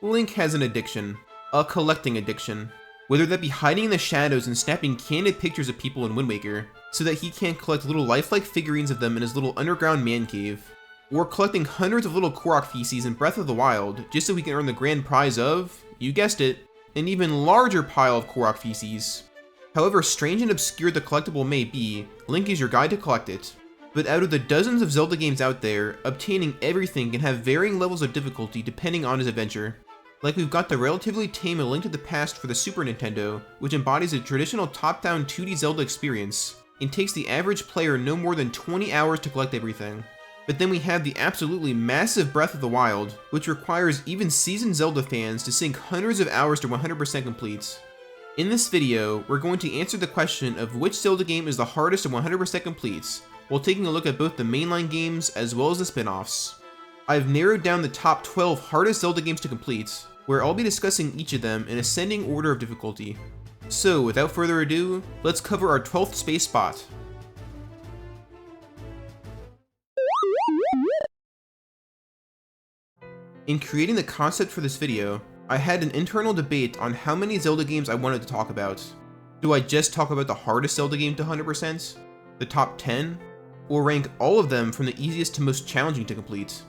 Link has an addiction. A collecting addiction. Whether that be hiding in the shadows and snapping candid pictures of people in Wind Waker, so that he can collect little lifelike figurines of them in his little underground man cave, or collecting hundreds of little Korok feces in Breath of the Wild just so he can earn the grand prize of, you guessed it, an even larger pile of Korok feces. However strange and obscure the collectible may be, Link is your guide to collect it. But out of the dozens of Zelda games out there, obtaining everything can have varying levels of difficulty depending on his adventure. Like we've got the relatively tame A Link to the Past for the Super Nintendo, which embodies a traditional top-down 2D Zelda experience, and takes the average player no more than 20 hours to collect everything. But then we have the absolutely massive Breath of the Wild, which requires even seasoned Zelda fans to sink hundreds of hours to 100% complete. In this video, we're going to answer the question of which Zelda game is the hardest to 100% complete, while taking a look at both the mainline games as well as the spin-offs. I've narrowed down the top 12 hardest Zelda games to complete, where I'll be discussing each of them in ascending order of difficulty. So without further ado, let's cover our 12th space spot. In creating the concept for this video, I had an internal debate on how many Zelda games I wanted to talk about. Do I just talk about the hardest Zelda game to 100%? The top 10? Or rank all of them from the easiest to most challenging to complete?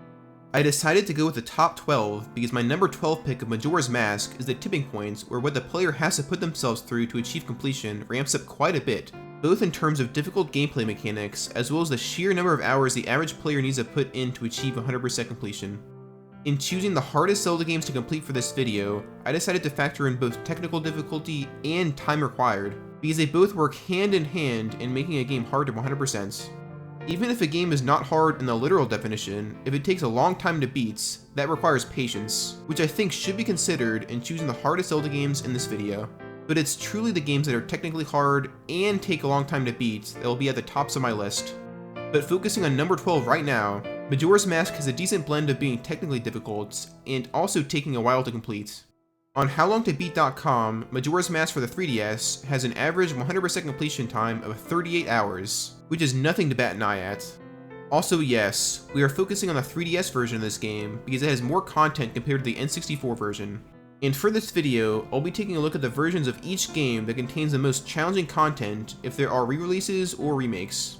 I decided to go with the top 12 because my number 12 pick of Majora's Mask is the tipping point where what the player has to put themselves through to achieve completion ramps up quite a bit, both in terms of difficult gameplay mechanics as well as the sheer number of hours the average player needs to put in to achieve 100% completion. In choosing the hardest Zelda games to complete for this video, I decided to factor in both technical difficulty and time required, because they both work hand in hand in making a game hard to 100%. Even if a game is not hard in the literal definition, if it takes a long time to beat, that requires patience, which I think should be considered in choosing the hardest Zelda games in this video. But it's truly the games that are technically hard and take a long time to beat that will be at the tops of my list. But focusing on number 12 right now, Majora's Mask has a decent blend of being technically difficult and also taking a while to complete. On HowLongToBeat.com, Majora's Mask for the 3DS has an average 100% completion time of 38 hours, which is nothing to bat an eye at. Also yes, we are focusing on the 3DS version of this game because it has more content compared to the N64 version. And for this video, I'll be taking a look at the versions of each game that contains the most challenging content if there are re-releases or remakes.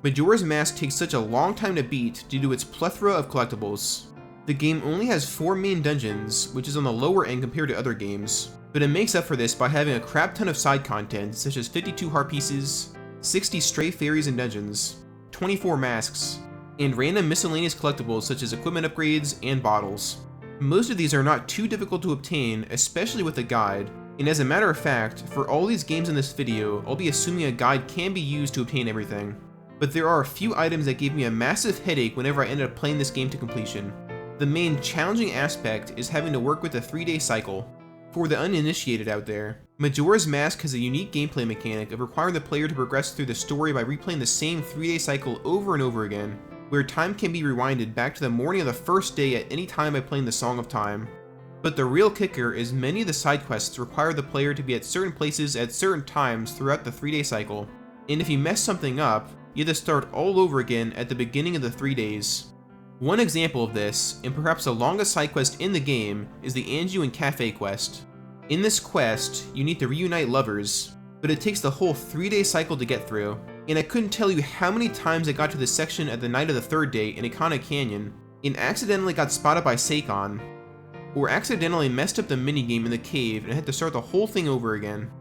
Majora's Mask takes such a long time to beat due to its plethora of collectibles. The game only has 4 main dungeons, which is on the lower end compared to other games, but it makes up for this by having a crap ton of side content such as 52 heart pieces, 60 stray fairies and dungeons, 24 masks, and random miscellaneous collectibles such as equipment upgrades and bottles. Most of these are not too difficult to obtain, especially with a guide, and as a matter of fact, for all these games in this video, I'll be assuming a guide can be used to obtain everything. But there are a few items that gave me a massive headache whenever I ended up playing this game to completion. The main challenging aspect is having to work with a 3-day cycle. For the uninitiated out there, Majora's Mask has a unique gameplay mechanic of requiring the player to progress through the story by replaying the same 3-day cycle over and over again, where time can be rewinded back to the morning of the first day at any time by playing the Song of Time. But the real kicker is many of the side quests require the player to be at certain places at certain times throughout the 3-day cycle, and if you mess something up, you have to start all over again at the beginning of the 3 days. One example of this, and perhaps the longest side quest in the game, is the Anju and Cafe quest. In this quest, you need to reunite lovers, but it takes the whole 3-day cycle to get through, and I couldn't tell you how many times I got to this section at the night of the 3rd day in Ikana Canyon, and accidentally got spotted by Seikon, or accidentally messed up the minigame in the cave and had to start the whole thing over again.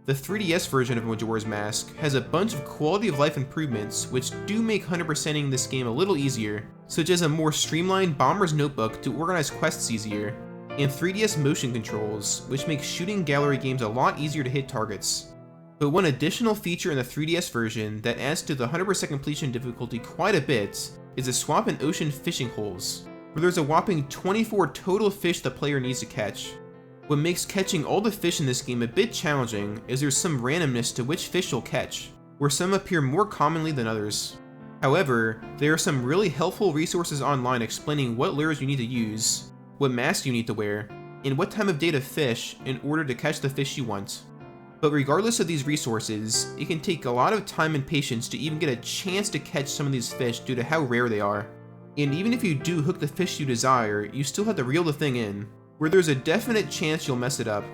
The 3DS version of Majora's Mask has a bunch of quality of life improvements which do make 100%ing this game a little easier, such as a more streamlined Bomber's Notebook to organize quests easier, and 3DS motion controls, which make shooting gallery games a lot easier to hit targets. But one additional feature in the 3DS version that adds to the 100% completion difficulty quite a bit is the Swamp and Ocean fishing holes, where there's a whopping 24 total fish the player needs to catch. What makes catching all the fish in this game a bit challenging is there's some randomness to which fish you'll catch, where some appear more commonly than others. However, there are some really helpful resources online explaining what lures you need to use, what mask you need to wear, and what time of day to fish in order to catch the fish you want. But regardless of these resources, it can take a lot of time and patience to even get a chance to catch some of these fish due to how rare they are. And even if you do hook the fish you desire, you still have to reel the thing in. where there's a definite chance you'll mess it up.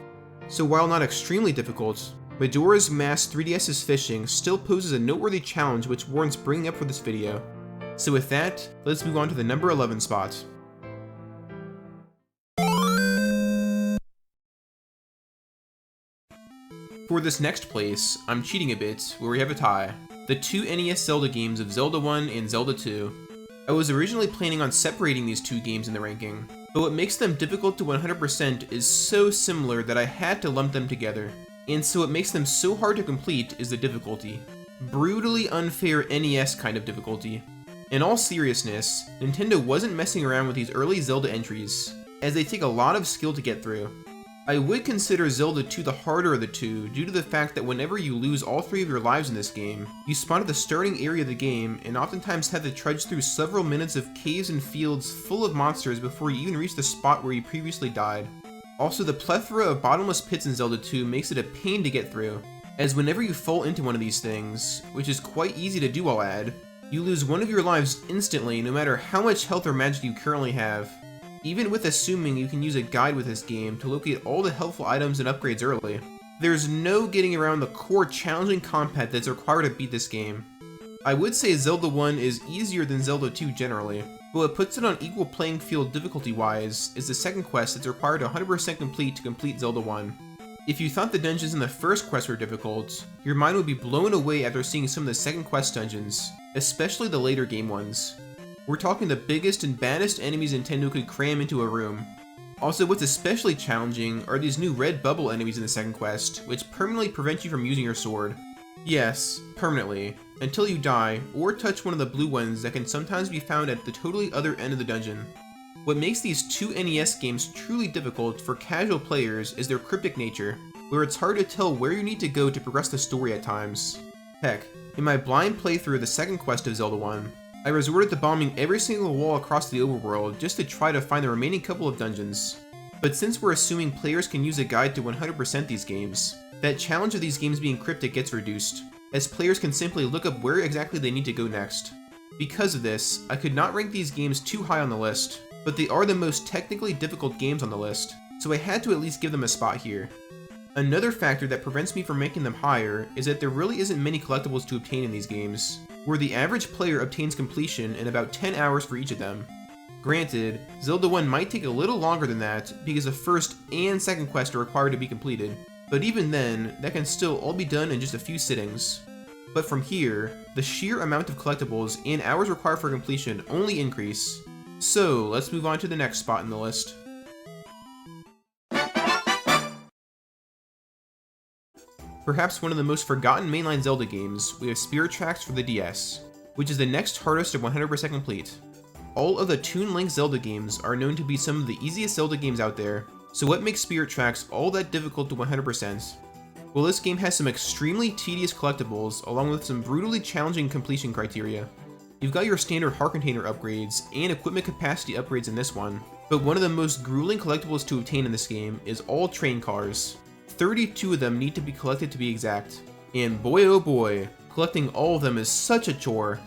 So while not extremely difficult, Majoras Mask 3DS's fishing still poses a noteworthy challenge which warrants bringing up for this video. So with that, let's move on to the number 11 spot. For this next place, I'm cheating a bit, where we have a tie. The two NES Zelda games of Zelda 1 and Zelda 2. I was originally planning on separating these two games in the ranking, but what makes them difficult to 100% is so similar that I had to lump them together. And so what makes them so hard to complete is the difficulty. Brutally unfair NES kind of difficulty. In all seriousness, Nintendo wasn't messing around with these early Zelda entries, as they take a lot of skill to get through. I would consider Zelda 2 the harder of the two due to the fact that whenever you lose all 3 of your lives in this game, you spawn at the starting area of the game and oftentimes have to trudge through several minutes of caves and fields full of monsters before you even reach the spot where you previously died. Also, the plethora of bottomless pits in Zelda 2 makes it a pain to get through, as whenever you fall into one of these things, which is quite easy to do I'll add, you lose one of your lives instantly no matter how much health or magic you currently have. Even with assuming you can use a guide with this game to locate all the helpful items and upgrades early, there's no getting around the core challenging combat that's required to beat this game. I would say Zelda 1 is easier than Zelda 2 generally, but what puts it on equal playing field difficulty-wise is the second quest that's required to 100% complete to complete Zelda 1. If you thought the dungeons in the first quest were difficult, your mind would be blown away after seeing some of the second quest dungeons, especially the later game ones. We're talking the biggest and baddest enemies Nintendo could cram into a room. Also, what's especially challenging are these new red bubble enemies in the second quest, which permanently prevent you from using your sword. Yes, permanently, until you die, or touch one of the blue ones that can sometimes be found at the totally other end of the dungeon. What makes these two NES games truly difficult for casual players is their cryptic nature, where it's hard to tell where you need to go to progress the story at times. Heck, in my blind playthrough of the second quest of Zelda 1, I resorted to bombing every single wall across the overworld just to try to find the remaining couple of dungeons. But since we're assuming players can use a guide to 100% these games, that challenge of these games being cryptic gets reduced, as players can simply look up where exactly they need to go next. Because of this, I could not rank these games too high on the list, but they are the most technically difficult games on the list, so I had to at least give them a spot here. Another factor that prevents me from making them higher is that there really isn't many collectibles to obtain in these games, where the average player obtains completion in about 10 hours for each of them. Granted, Zelda 1 might take a little longer than that because the first and second quest are required to be completed, but even then, that can still all be done in just a few sittings. But from here, the sheer amount of collectibles and hours required for completion only increase. So, let's move on to the next spot in the list. Perhaps one of the most forgotten mainline Zelda games, we have Spirit Tracks for the DS, which is the next hardest to 100% complete. All of the Toon Link Zelda games are known to be some of the easiest Zelda games out there, so what makes Spirit Tracks all that difficult to 100%? Well, this game has some extremely tedious collectibles along with some brutally challenging completion criteria. You've got your standard heart container upgrades and equipment capacity upgrades in this one, but one of the most grueling collectibles to obtain in this game is all train cars. 32 of them need to be collected to be exact, and boy oh boy, collecting all of them is such a chore.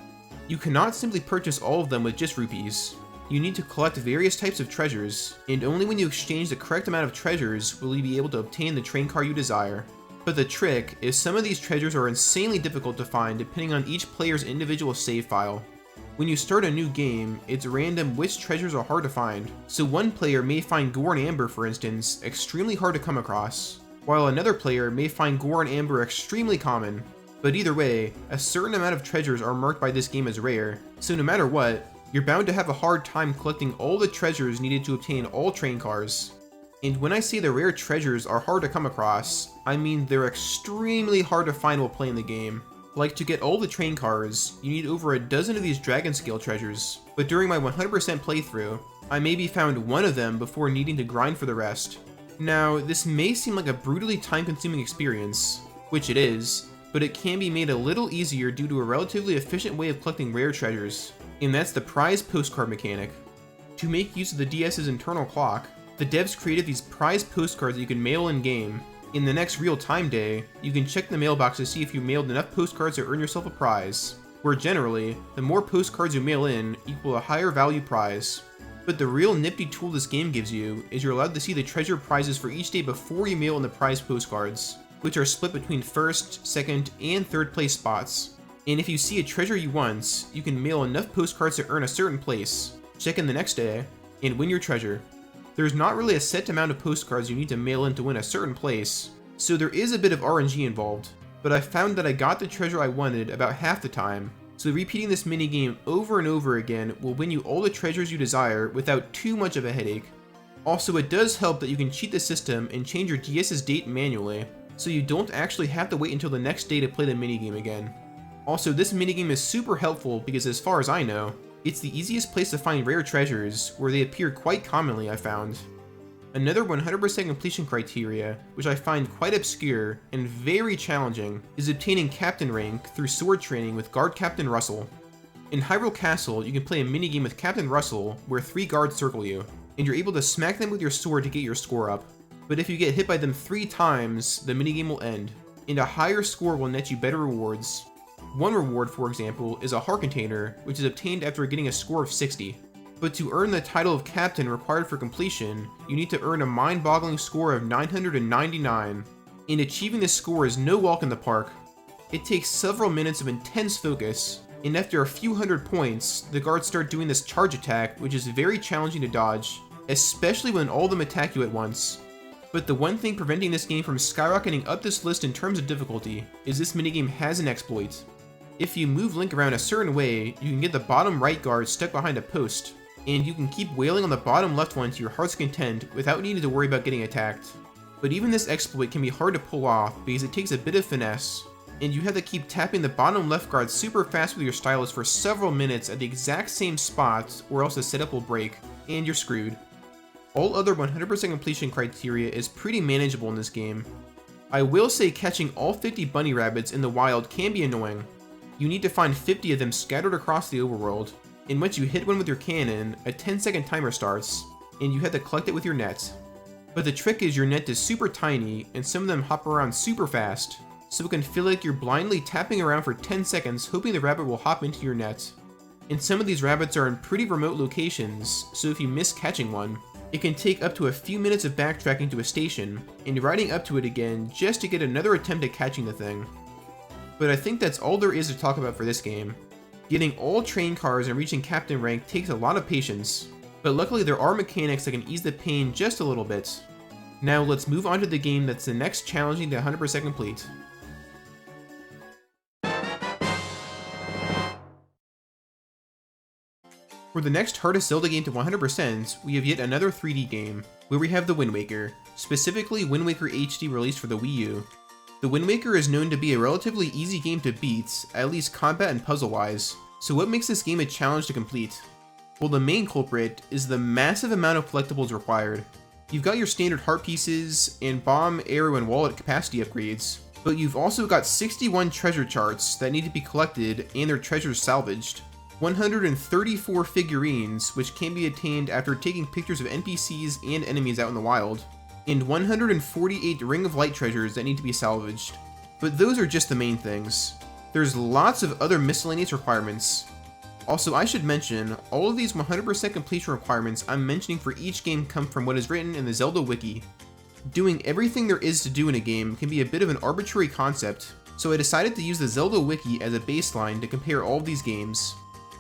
You cannot simply purchase all of them with just rupees. You need to collect various types of treasures, and only when you exchange the correct amount of treasures will you be able to obtain the train car you desire. But the trick is some of these treasures are insanely difficult to find depending on each player's individual save file. When you start a new game, it's random which treasures are hard to find, so one player may find Gore and Amber, for instance, extremely hard to come across, while another player may find Gore and Amber extremely common. But either way, a certain amount of treasures are marked by this game as rare, so no matter what, you're bound to have a hard time collecting all the treasures needed to obtain all train cars. And when I say the rare treasures are hard to come across, I mean they're extremely hard to find while playing the game. Like, to get all the train cars, you need over a dozen of these dragon scale treasures, but during my 100% playthrough, I maybe found one of them before needing to grind for the rest. Now, this may seem like a brutally time-consuming experience, which it is, but it can be made a little easier due to a relatively efficient way of collecting rare treasures, and that's the prize postcard mechanic. To make use of the DS's internal clock, the devs created these prize postcards that you can mail in-game. In the next real-time day, you can check the mailbox to see if you mailed enough postcards to earn yourself a prize, where generally, the more postcards you mail in equal a higher value prize. But the real nifty tool this game gives you is you're allowed to see the treasure prizes for each day before you mail in the prize postcards, which are split between first, second, and third place spots. And if you see a treasure you want, you can mail enough postcards to earn a certain place, check in the next day, and win your treasure. There's not really a set amount of postcards you need to mail in to win a certain place, so there is a bit of RNG involved, but I found that I got the treasure I wanted about half the time, so repeating this minigame over and over again will win you all the treasures you desire without too much of a headache. Also, it does help that you can cheat the system and change your DS's date manually, so you don't actually have to wait until the next day to play the minigame again. Also, this minigame is super helpful because as far as I know, it's the easiest place to find rare treasures, where they appear quite commonly, I found. Another 100% completion criteria, which I find quite obscure and very challenging, is obtaining Captain rank through sword training with Guard Captain Russell. In Hyrule Castle, you can play a minigame with Captain Russell where 3 guards circle you, and you're able to smack them with your sword to get your score up. But if you get hit by them 3 times, the minigame will end, and a higher score will net you better rewards. One reward, for example, is a heart container, which is obtained after getting a score of 60. But to earn the title of Captain required for completion, you need to earn a mind-boggling score of 999, and achieving this score is no walk in the park. It takes several minutes of intense focus, and after a few hundred points, the guards start doing this charge attack, which is very challenging to dodge, especially when all of them attack you at once. But the one thing preventing this game from skyrocketing up this list in terms of difficulty is this minigame has an exploit. If you move Link around a certain way, you can get the bottom right guard stuck behind a post, and you can keep wailing on the bottom left one to your heart's content without needing to worry about getting attacked. But even this exploit can be hard to pull off because it takes a bit of finesse, and you have to keep tapping the bottom left guard super fast with your stylus for several minutes at the exact same spot, or else the setup will break, and you're screwed. All other 100% completion criteria is pretty manageable in this game. I will say catching all 50 bunny rabbits in the wild can be annoying. You need to find 50 of them scattered across the overworld, and once you hit one with your cannon, a 10-second timer starts, and you have to collect it with your net. But the trick is your net is super tiny, and some of them hop around super fast, so it can feel like you're blindly tapping around for 10 seconds hoping the rabbit will hop into your net. And some of these rabbits are in pretty remote locations, so if you miss catching one, it can take up to a few minutes of backtracking to a station, and riding up to it again just to get another attempt at catching the thing. But I think that's all there is to talk about for this game. Getting all train cars and reaching Captain rank takes a lot of patience, but luckily there are mechanics that can ease the pain just a little bit. Now let's move on to the game that's the next challenging to 100% complete. For the next hardest Zelda game to 100%, we have yet another 3D game, where we have the Wind Waker, specifically Wind Waker HD released for the Wii U. The Wind Waker is known to be a relatively easy game to beat, at least combat and puzzle-wise, so what makes this game a challenge to complete? Well, the main culprit is the massive amount of collectibles required. You've got your standard heart pieces, and bomb, arrow, and wallet capacity upgrades, but you've also got 61 treasure charts that need to be collected and their treasures salvaged, 134 figurines, which can be attained after taking pictures of NPCs and enemies out in the wild, and 148 Ring of Light treasures that need to be salvaged. But those are just the main things. There's lots of other miscellaneous requirements. Also, I should mention, all of these 100% completion requirements I'm mentioning for each game come from what is written in the Zelda Wiki. Doing everything there is to do in a game can be a bit of an arbitrary concept, so I decided to use the Zelda Wiki as a baseline to compare all of these games.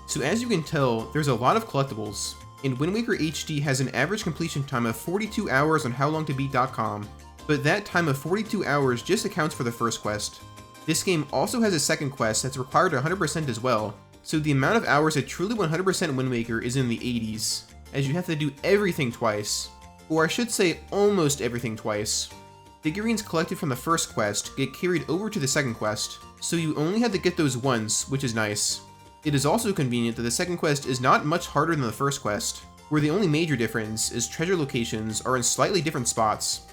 So as you can tell, there's a lot of collectibles, and Wind Waker HD has an average completion time of 42 hours on HowLongToBeat.com, but that time of 42 hours just accounts for the first quest. This game also has a second quest that's required 100% as well, so the amount of hours at truly 100% Wind Waker is in the 80s, as you have to do everything twice, or I should say almost everything twice. Figurines collected from the first quest get carried over to the second quest, so you only have to get those once, which is nice. It is also convenient that the second quest is not much harder than the first quest, where the only major difference is treasure locations are in slightly different spots.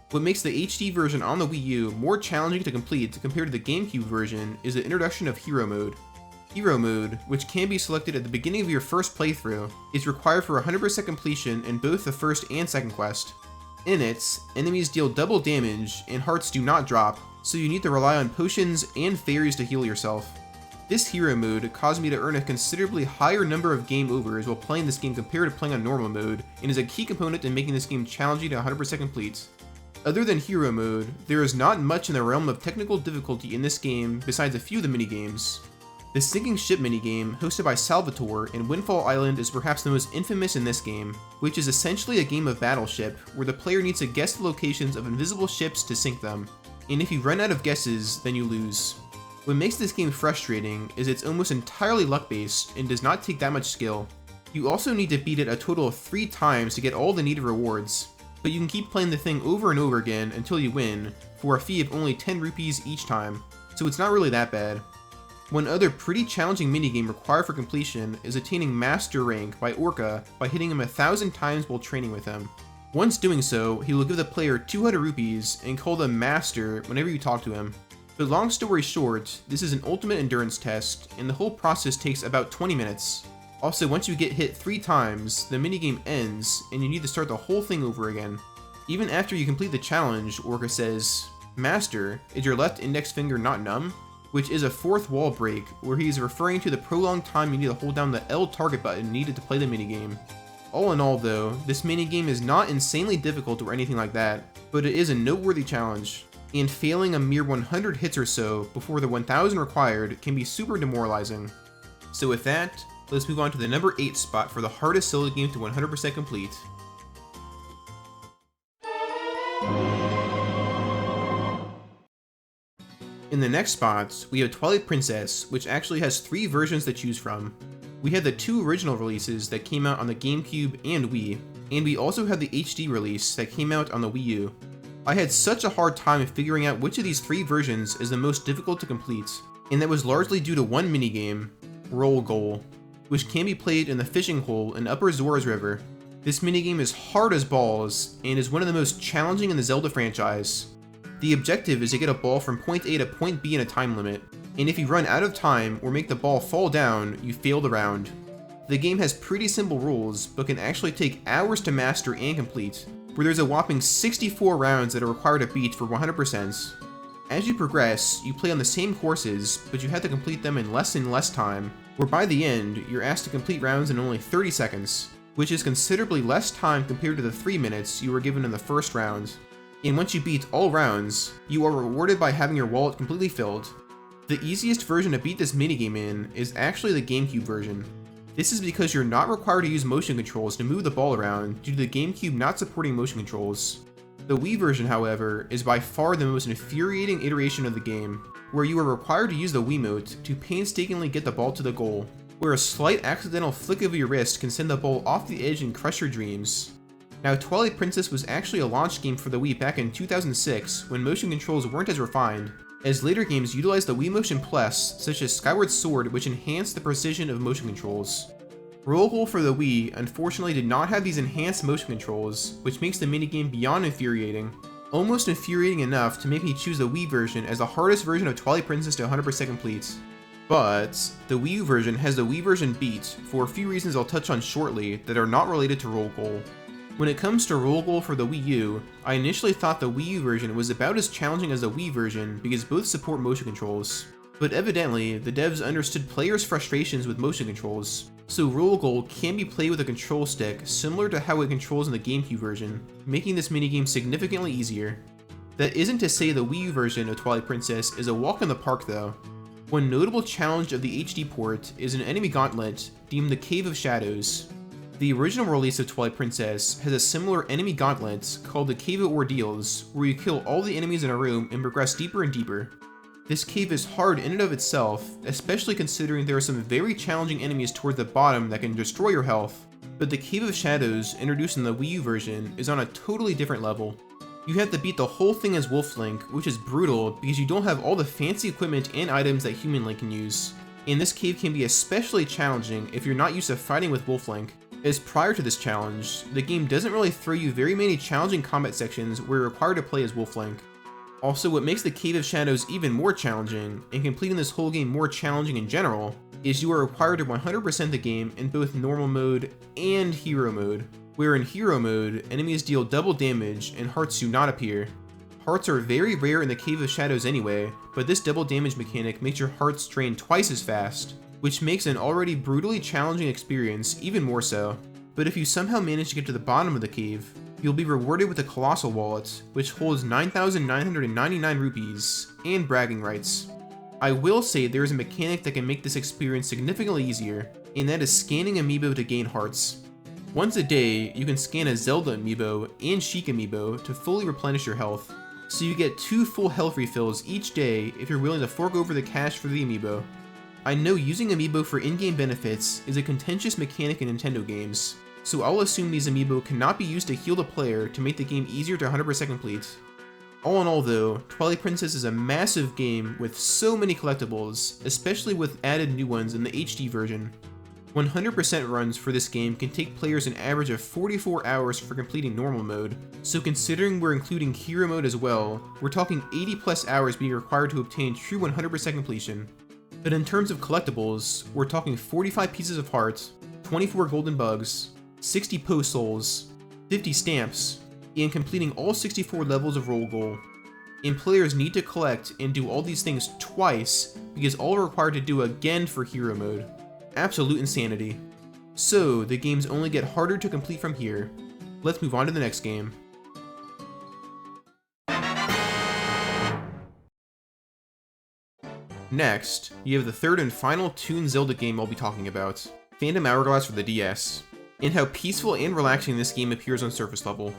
What makes the HD version on the Wii U more challenging to complete compared to the GameCube version is the introduction of Hero Mode. Hero Mode, which can be selected at the beginning of your first playthrough, is required for 100% completion in both the first and second quest. In it, enemies deal double damage and hearts do not drop, so you need to rely on potions and fairies to heal yourself. This hero mode caused me to earn a considerably higher number of game overs while playing this game compared to playing on normal mode, and is a key component in making this game challenging to 100% complete. Other than hero mode, there is not much in the realm of technical difficulty in this game besides a few of the minigames. The sinking ship minigame, hosted by Salvatore in Windfall Island, is perhaps the most infamous in this game, which is essentially a game of Battleship, where the player needs to guess the locations of invisible ships to sink them, and if you run out of guesses, then you lose. What makes this game frustrating is it's almost entirely luck-based and does not take that much skill. You also need to beat it a total of 3 times to get all the needed rewards, but you can keep playing the thing over and over again until you win, for a fee of only 10 rupees each time, so it's not really that bad. One other pretty challenging minigame required for completion is attaining Master rank by Orca by hitting him 1,000 times while training with him. Once doing so, he will give the player 200 rupees and call them Master whenever you talk to him. But long story short, this is an ultimate endurance test, and the whole process takes about 20 minutes. Also, once you get hit 3 times, the minigame ends, and you need to start the whole thing over again. Even after you complete the challenge, Orca says, "Master, is your left index finger not numb?" Which is a 4th wall break, where he is referring to the prolonged time you need to hold down the L target button needed to play the minigame. All in all though, this minigame is not insanely difficult or anything like that, but it is a noteworthy challenge, and failing a mere 100 hits or so before the 1000 required can be super demoralizing. So with that, let's move on to the number 8 spot for the hardest Zelda game to 100% complete. In the next spots, we have Twilight Princess, which actually has 3 versions to choose from. We had the 2 original releases that came out on the GameCube and Wii, and we also had the HD release that came out on the Wii U. I had such a hard time figuring out which of these 3 versions is the most difficult to complete, and that was largely due to one minigame, Roll Goal, which can be played in the fishing hole in Upper Zora's River. This minigame is hard as balls, and is one of the most challenging in the Zelda franchise. The objective is to get a ball from point A to point B in a time limit, and if you run out of time or make the ball fall down, you fail the round. The game has pretty simple rules, but can actually take hours to master and complete, where there's a whopping 64 rounds that are required to beat for 100%. As you progress, you play on the same courses, but you have to complete them in less and less time, where by the end, you're asked to complete rounds in only 30 seconds, which is considerably less time compared to the 3 minutes you were given in the first round. And once you beat all rounds, you are rewarded by having your wallet completely filled. The easiest version to beat this minigame in is actually the GameCube version. This is because you're not required to use motion controls to move the ball around due to the GameCube not supporting motion controls. The Wii version, however, is by far the most infuriating iteration of the game, where you are required to use the Wiimote to painstakingly get the ball to the goal, where a slight accidental flick of your wrist can send the ball off the edge and crush your dreams. Now, Twilight Princess was actually a launch game for the Wii back in 2006 when motion controls weren't as refined, as later games utilized the Wii Motion Plus, such as Skyward Sword, which enhanced the precision of motion controls. Roll Goal for the Wii unfortunately did not have these enhanced motion controls, which makes the minigame beyond infuriating. Almost infuriating enough to make me choose the Wii version as the hardest version of Twilight Princess to 100% complete. But the Wii U version has the Wii version beat for a few reasons I'll touch on shortly that are not related to Roll Goal. When it comes to Roll Goal for the Wii U, I initially thought the Wii U version was about as challenging as the Wii version because both support motion controls. But evidently, the devs understood players' frustrations with motion controls, so Roll Goal can be played with a control stick similar to how it controls in the GameCube version, making this minigame significantly easier. That isn't to say the Wii U version of Twilight Princess is a walk in the park though. One notable challenge of the HD port is an enemy gauntlet deemed the Cave of Shadows. The original release of Twilight Princess has a similar enemy gauntlet called the Cave of Ordeals, where you kill all the enemies in a room and progress deeper and deeper. This cave is hard in and of itself, especially considering there are some very challenging enemies towards the bottom that can destroy your health, but the Cave of Shadows, introduced in the Wii U version, is on a totally different level. You have to beat the whole thing as Wolf Link, which is brutal because you don't have all the fancy equipment and items that Human Link can use, and this cave can be especially challenging if you're not used to fighting with Wolf Link. As prior to this challenge, the game doesn't really throw you very many challenging combat sections where you're required to play as Wolf Link. Also, what makes the Cave of Shadows even more challenging, and completing this whole game more challenging in general, is you are required to 100% the game in both normal mode and hero mode, where in hero mode, enemies deal double damage and hearts do not appear. Hearts are very rare in the Cave of Shadows anyway, but this double damage mechanic makes your hearts drain twice as fast, which makes an already brutally challenging experience even more so. But if you somehow manage to get to the bottom of the cave, you'll be rewarded with a Colossal Wallet, which holds 9,999 rupees, and bragging rights. I will say there is a mechanic that can make this experience significantly easier, and that is scanning amiibo to gain hearts. Once a day, you can scan a Zelda amiibo and Sheik amiibo to fully replenish your health, so you get 2 full health refills each day if you're willing to fork over the cash for the amiibo. I know using amiibo for in-game benefits is a contentious mechanic in Nintendo games, so I'll assume these amiibo cannot be used to heal the player to make the game easier to 100% complete. All in all though, Twilight Princess is a massive game with so many collectibles, especially with added new ones in the HD version. 100% runs for this game can take players an average of 44 hours for completing normal mode, so considering we're including hero mode as well, we're talking 80 plus hours being required to obtain true 100% completion. But in terms of collectibles, we're talking 45 pieces of heart, 24 golden bugs, 60 post souls, 50 stamps, and completing all 64 levels of roll goal. And players need to collect and do all these things twice because all are required to do again for hero mode. Absolute insanity. So, the games only get harder to complete from here. Let's move on to the next game. Next, you have the third and final Toon Zelda game I'll be talking about, Phantom Hourglass for the DS, and how peaceful and relaxing this game appears on surface level.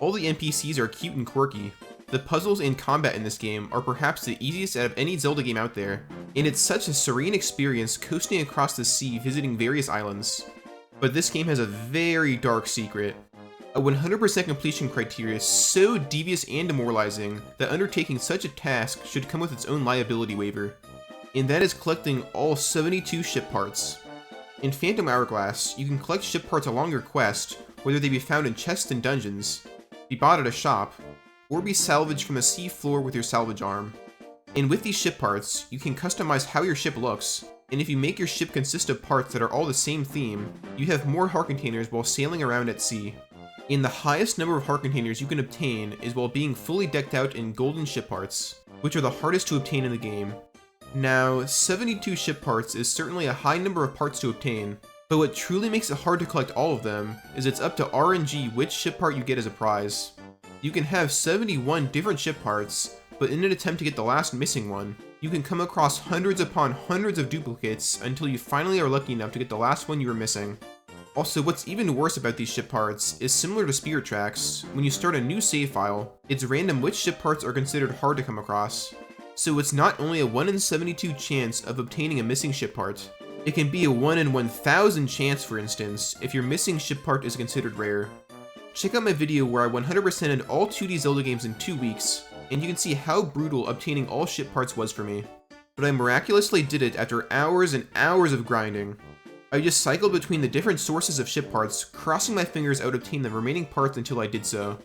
All the NPCs are cute and quirky. The puzzles and combat in this game are perhaps the easiest out of any Zelda game out there, and it's such a serene experience coasting across the sea visiting various islands. But this game has a very dark secret. A 100% completion criteria so devious and demoralizing that undertaking such a task should come with its own liability waiver. And that is collecting all 72 ship parts. In Phantom Hourglass, you can collect ship parts along your quest, whether they be found in chests and dungeons, be bought at a shop, or be salvaged from the sea floor with your salvage arm. And with these ship parts, you can customize how your ship looks, and if you make your ship consist of parts that are all the same theme, you have more heart containers while sailing around at sea. And the highest number of heart containers you can obtain is while being fully decked out in golden ship parts, which are the hardest to obtain in the game. Now, 72 ship parts is certainly a high number of parts to obtain, but what truly makes it hard to collect all of them is it's up to RNG which ship part you get as a prize. You can have 71 different ship parts, but in an attempt to get the last missing one, you can come across hundreds upon hundreds of duplicates until you finally are lucky enough to get the last one you were missing. Also, what's even worse about these ship parts is similar to Spirit Tracks, when you start a new save file, it's random which ship parts are considered hard to come across. So it's not only a 1 in 72 chance of obtaining a missing ship part, it can be a 1 in 1,000 chance, for instance, if your missing ship part is considered rare. Check out my video where I 100%ed all 2D Zelda games in 2 weeks, and you can see how brutal obtaining all ship parts was for me. But I miraculously did it after hours and hours of grinding. I just cycled between the different sources of ship parts, crossing my fingers out to obtain the remaining parts until I did so.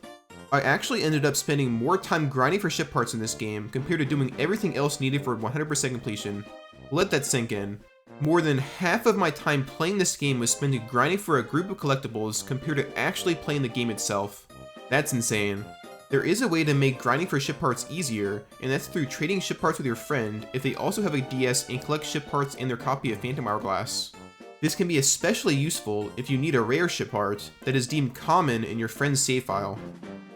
I actually ended up spending more time grinding for ship parts in this game compared to doing everything else needed for 100% completion. Let that sink in. More than half of my time playing this game was spent grinding for a group of collectibles compared to actually playing the game itself. That's insane. There is a way to make grinding for ship parts easier, and that's through trading ship parts with your friend if they also have a DS and collect ship parts in their copy of Phantom Hourglass. This can be especially useful if you need a rare ship part that is deemed common in your friend's save file.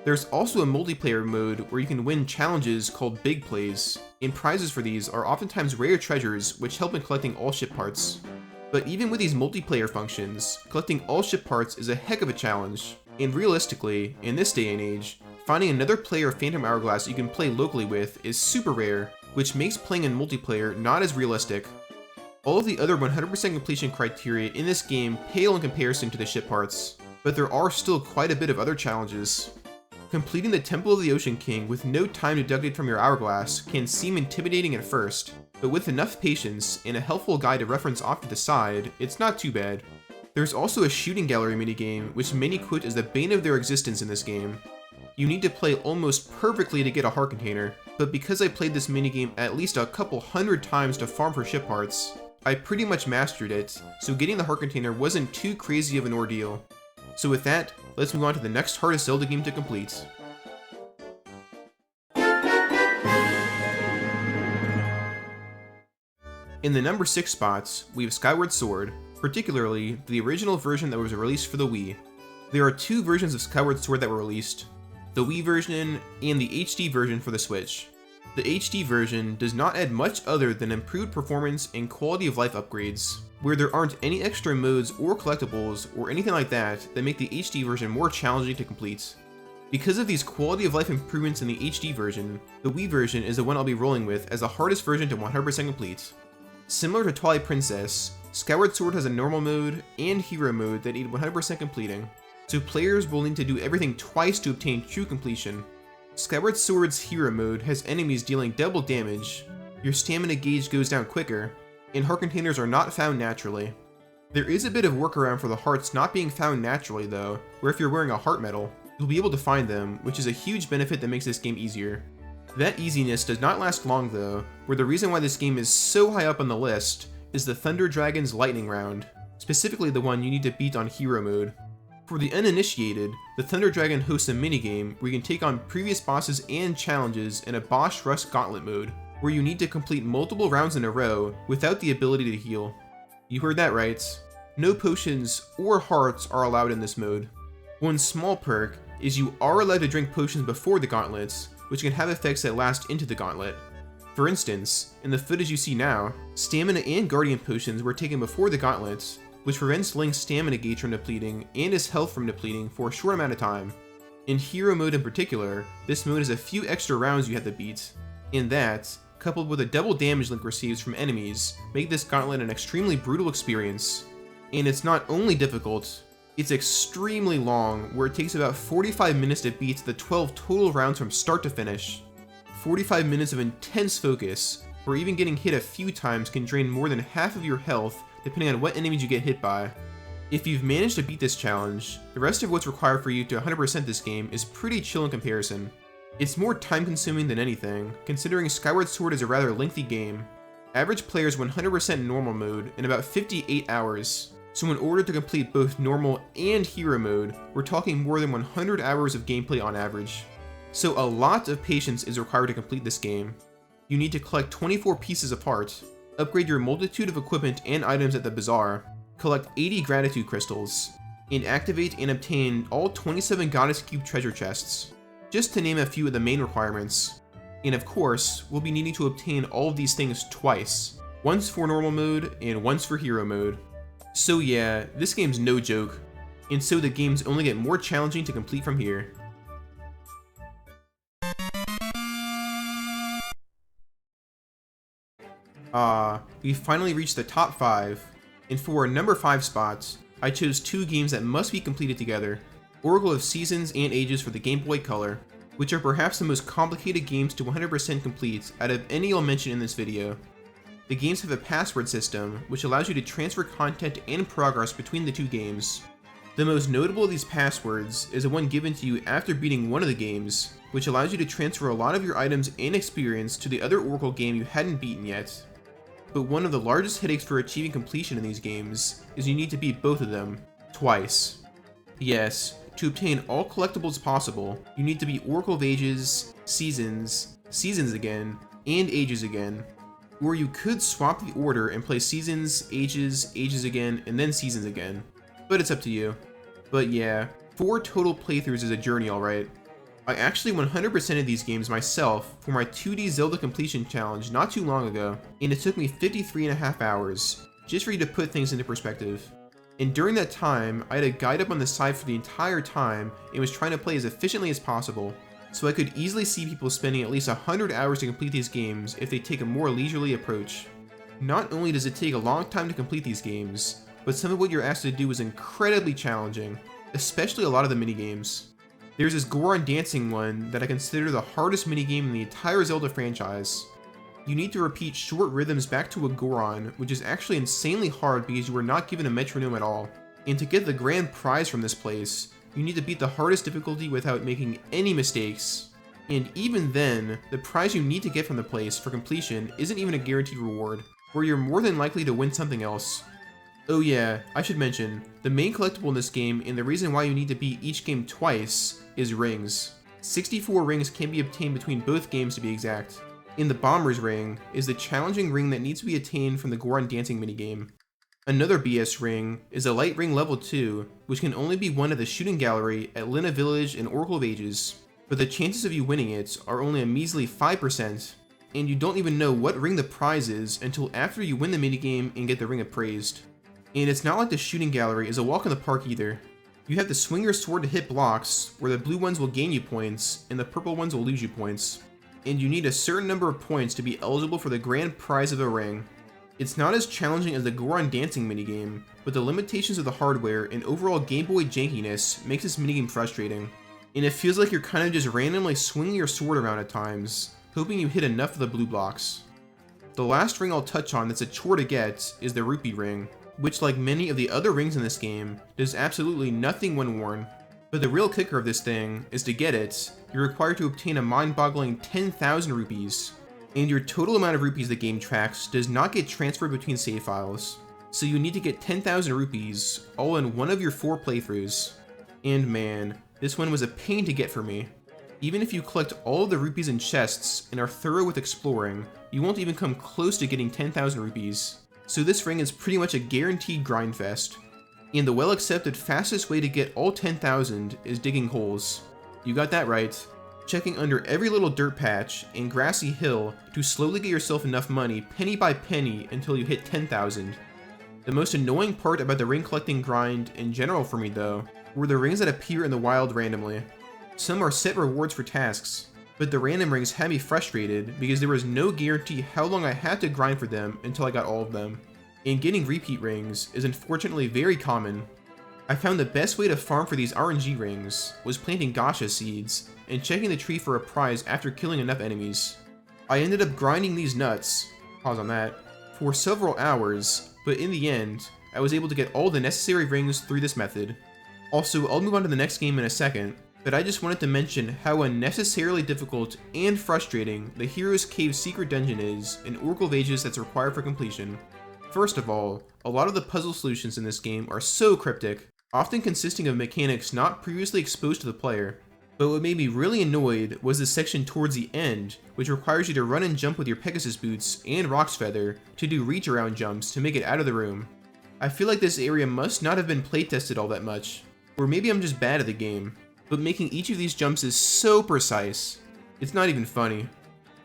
There's also a multiplayer mode where you can win challenges called Big Plays, and prizes for these are oftentimes rare treasures which help in collecting all ship parts. But even with these multiplayer functions, collecting all ship parts is a heck of a challenge, and realistically, in this day and age, finding another player of Phantom Hourglass you can play locally with is super rare, which makes playing in multiplayer not as realistic. All of the other 100% completion criteria in this game pale in comparison to the ship parts, but there are still quite a bit of other challenges. Completing the Temple of the Ocean King with no time deducted from your hourglass can seem intimidating at first, but with enough patience and a helpful guide to reference off to the side, it's not too bad. There's also a shooting gallery minigame, which many quote as the bane of their existence in this game. You need to play almost perfectly to get a heart container, but because I played this minigame at least a couple hundred times to farm for ship parts, I pretty much mastered it, so getting the heart container wasn't too crazy of an ordeal. So with that, let's move on to the next hardest Zelda game to complete. In the number 6 spots, we have Skyward Sword, particularly the original version that was released for the Wii. There are two versions of Skyward Sword that were released, the Wii version and the HD version for the Switch. The HD version does not add much other than improved performance and quality of life upgrades, where there aren't any extra modes or collectibles or anything like that make the HD version more challenging to complete. Because of these quality of life improvements in the HD version, the Wii version is the one I'll be rolling with as the hardest version to 100% complete. Similar to Twilight Princess, Skyward Sword has a normal mode and hero mode that need 100% completing, so players will need to do everything twice to obtain true completion. Skyward Sword's hero mode has enemies dealing double damage, your stamina gauge goes down quicker, and heart containers are not found naturally. There is a bit of workaround for the hearts not being found naturally though, where if you're wearing a heart medal, you'll be able to find them, which is a huge benefit that makes this game easier. That easiness does not last long though, where the reason why this game is so high up on the list is the Thunder Dragon's Lightning Round, specifically the one you need to beat on hero mode. For the uninitiated, the Thunder Dragon hosts a minigame where you can take on previous bosses and challenges in a Boss Rush Gauntlet mode, where you need to complete multiple rounds in a row without the ability to heal. You heard that right. No potions or hearts are allowed in this mode. One small perk is you are allowed to drink potions before the gauntlets, which can have effects that last into the gauntlet. For instance, in the footage you see now, stamina and guardian potions were taken before the gauntlets, which prevents Link's stamina gauge from depleting and his health from depleting for a short amount of time. In hero mode in particular, this mode has a few extra rounds you have to beat, and that, coupled with the double damage Link receives from enemies, make this gauntlet an extremely brutal experience. And it's not only difficult, it's extremely long, where it takes about 45 minutes to beat the 12 total rounds from start to finish. 45 minutes of intense focus, where even getting hit a few times can drain more than half of your health depending on what enemies you get hit by. If you've managed to beat this challenge, the rest of what's required for you to 100% this game is pretty chill in comparison. It's more time consuming than anything, considering Skyward Sword is a rather lengthy game. Average players 100% normal mode in about 58 hours, so in order to complete both normal and hero mode, we're talking more than 100 hours of gameplay on average. So a lot of patience is required to complete this game. You need to collect 24 pieces of heart, upgrade your multitude of equipment and items at the bazaar, collect 80 gratitude crystals, and activate and obtain all 27 Goddess Cube treasure chests, just to name a few of the main requirements. And of course, we'll be needing to obtain all of these things twice, once for normal mode and once for hero mode. So yeah, this game's no joke, and so the games only get more challenging to complete from here. We've finally reached the top 5, and for our number 5 spots, I chose two games that must be completed together, Oracle of Seasons and Ages for the Game Boy Color, which are perhaps the most complicated games to 100% complete out of any I'll mention in this video. The games have a password system, which allows you to transfer content and progress between the two games. The most notable of these passwords is the one given to you after beating one of the games, which allows you to transfer a lot of your items and experience to the other Oracle game you hadn't beaten yet. But one of the largest headaches for achieving completion in these games is you need to beat both of them, twice. Yes, to obtain all collectibles possible, you need to beat Oracle of Ages, Seasons, Seasons again, and Ages again. Or you could swap the order and play Seasons, Ages, Ages again, and then Seasons again. But it's up to you. But yeah, 4 total playthroughs is a journey alright. I actually 100% of these games myself for my 2D Zelda completion challenge not too long ago, and it took me 53.5 hours, just for you to put things into perspective. And during that time, I had a guide up on the side for the entire time and was trying to play as efficiently as possible, so I could easily see people spending at least 100 hours to complete these games if they take a more leisurely approach. Not only does it take a long time to complete these games, but some of what you're asked to do is incredibly challenging, especially a lot of the minigames. There's this Goron dancing one that I consider the hardest minigame in the entire Zelda franchise. You need to repeat short rhythms back to a Goron, which is actually insanely hard because you are not given a metronome at all. And to get the grand prize from this place, you need to beat the hardest difficulty without making any mistakes. And even then, the prize you need to get from the place for completion isn't even a guaranteed reward, where you're more than likely to win something else. Oh yeah, I should mention, the main collectible in this game and the reason why you need to beat each game twice is rings. 64 rings can be obtained between both games to be exact. In the Bomber's Ring is the challenging ring that needs to be attained from the Goron dancing minigame. Another BS ring is a Light Ring level 2, which can only be won at the shooting gallery at Lina Village in Oracle of Ages, but the chances of you winning it are only a measly 5%, and you don't even know what ring the prize is until after you win the minigame and get the ring appraised. And it's not like the shooting gallery is a walk in the park either. You have to swing your sword to hit blocks, where the blue ones will gain you points, and the purple ones will lose you points. And you need a certain number of points to be eligible for the grand prize of a ring. It's not as challenging as the Goron dancing minigame, but the limitations of the hardware and overall Game Boy jankiness makes this minigame frustrating. And it feels like you're kind of just randomly swinging your sword around at times, hoping you hit enough of the blue blocks. The last ring I'll touch on that's a chore to get is the Rupee Ring, which, like many of the other rings in this game, does absolutely nothing when worn. But the real kicker of this thing is to get it, you're required to obtain a mind-boggling 10,000 rupees. And your total amount of rupees the game tracks does not get transferred between save files. So you need to get 10,000 rupees, all in one of your 4 playthroughs. And man, this one was a pain to get for me. Even if you collect all of the rupees in chests and are thorough with exploring, you won't even come close to getting 10,000 rupees. So this ring is pretty much a guaranteed grind fest. And the well-accepted fastest way to get all 10,000 is digging holes. You got that right. Checking under every little dirt patch and grassy hill to slowly get yourself enough money penny by penny until you hit 10,000. The most annoying part about the ring collecting grind in general for me though, were the rings that appear in the wild randomly. Some are set rewards for tasks, but the random rings had me frustrated because there was no guarantee how long I had to grind for them until I got all of them. And getting repeat rings is unfortunately very common. I found the best way to farm for these RNG rings was planting gacha seeds and checking the tree for a prize after killing enough enemies. I ended up grinding these nuts, pause on that, for several hours, but in the end, I was able to get all the necessary rings through this method. Also, I'll move on to the next game in a second, but I just wanted to mention how unnecessarily difficult and frustrating the Hero's Cave secret dungeon is in Oracle of Ages that's required for completion. First of all, a lot of the puzzle solutions in this game are so cryptic, often consisting of mechanics not previously exposed to the player. But what made me really annoyed was the section towards the end, which requires you to run and jump with your Pegasus boots and Rock's Feather to do reach around jumps to make it out of the room. I feel like this area must not have been playtested all that much, or maybe I'm just bad at the game, but making each of these jumps is so precise. It's not even funny.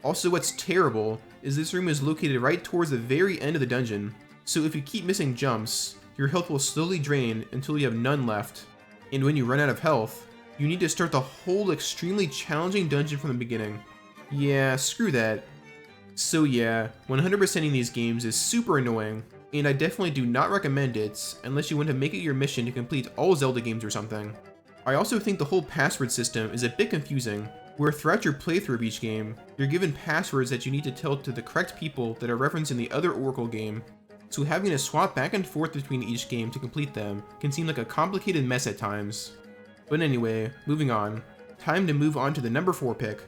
Also, what's terrible is this room is located right towards the very end of the dungeon, so if you keep missing jumps, your health will slowly drain until you have none left. And when you run out of health, you need to start the whole extremely challenging dungeon from the beginning. Yeah, screw that. So yeah, 100%ing these games is super annoying, and I definitely do not recommend it unless you want to make it your mission to complete all Zelda games or something. I also think the whole password system is a bit confusing, where throughout your playthrough of each game, you're given passwords that you need to tell to the correct people that are referenced in the other Oracle game, so having to swap back and forth between each game to complete them can seem like a complicated mess at times. But anyway, moving on. Time to move on to the number 4 pick.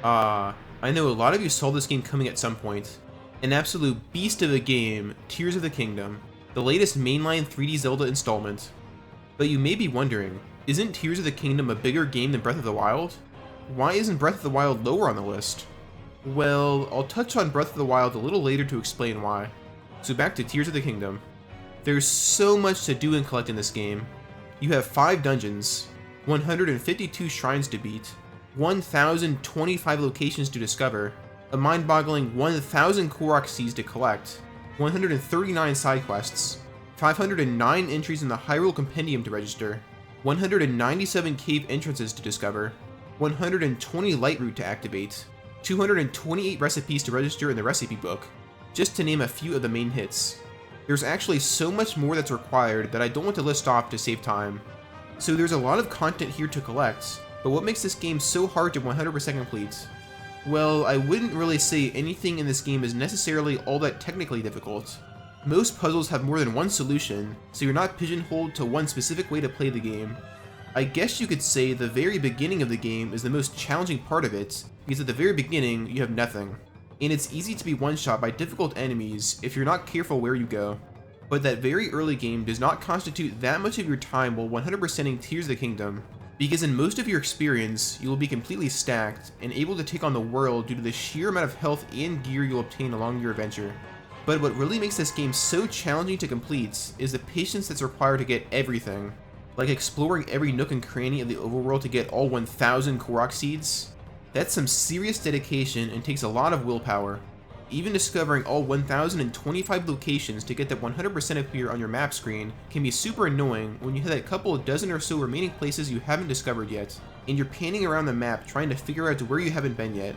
I know a lot of you saw this game coming at some point. An absolute beast of a game, Tears of the Kingdom, the latest mainline 3D Zelda installment. But you may be wondering, isn't Tears of the Kingdom a bigger game than Breath of the Wild? Why isn't Breath of the Wild lower on the list? Well, I'll touch on Breath of the Wild a little later to explain why. So back to Tears of the Kingdom. There's so much to do and collect in this game. You have 5 dungeons, 152 shrines to beat, 1,025 locations to discover, a mind-boggling 1,000 Korok Seeds to collect, 139 side quests, 509 entries in the Hyrule Compendium to register, 197 cave entrances to discover, 120 light route to activate, 228 recipes to register in the recipe book, just to name a few of the main hits. There's actually so much more that's required that I don't want to list off to save time. So there's a lot of content here to collect, but what makes this game so hard to 100% complete? Well, I wouldn't really say anything in this game is necessarily all that technically difficult. Most puzzles have more than one solution, so you're not pigeonholed to one specific way to play the game. I guess you could say the very beginning of the game is the most challenging part of it, because at the very beginning, you have nothing. And it's easy to be one-shot by difficult enemies if you're not careful where you go. But that very early game does not constitute that much of your time while 100%ing Tears of the Kingdom, because in most of your experience, you will be completely stacked and able to take on the world due to the sheer amount of health and gear you'll obtain along your adventure. But what really makes this game so challenging to complete is the patience that's required to get everything, like exploring every nook and cranny of the overworld to get all 1000 Korok seeds. That's some serious dedication and takes a lot of willpower. Even discovering all 1025 locations to get that 100% appear on your map screen can be super annoying when you have that couple of dozen or so remaining places you haven't discovered yet, and you're panning around the map trying to figure out where you haven't been yet.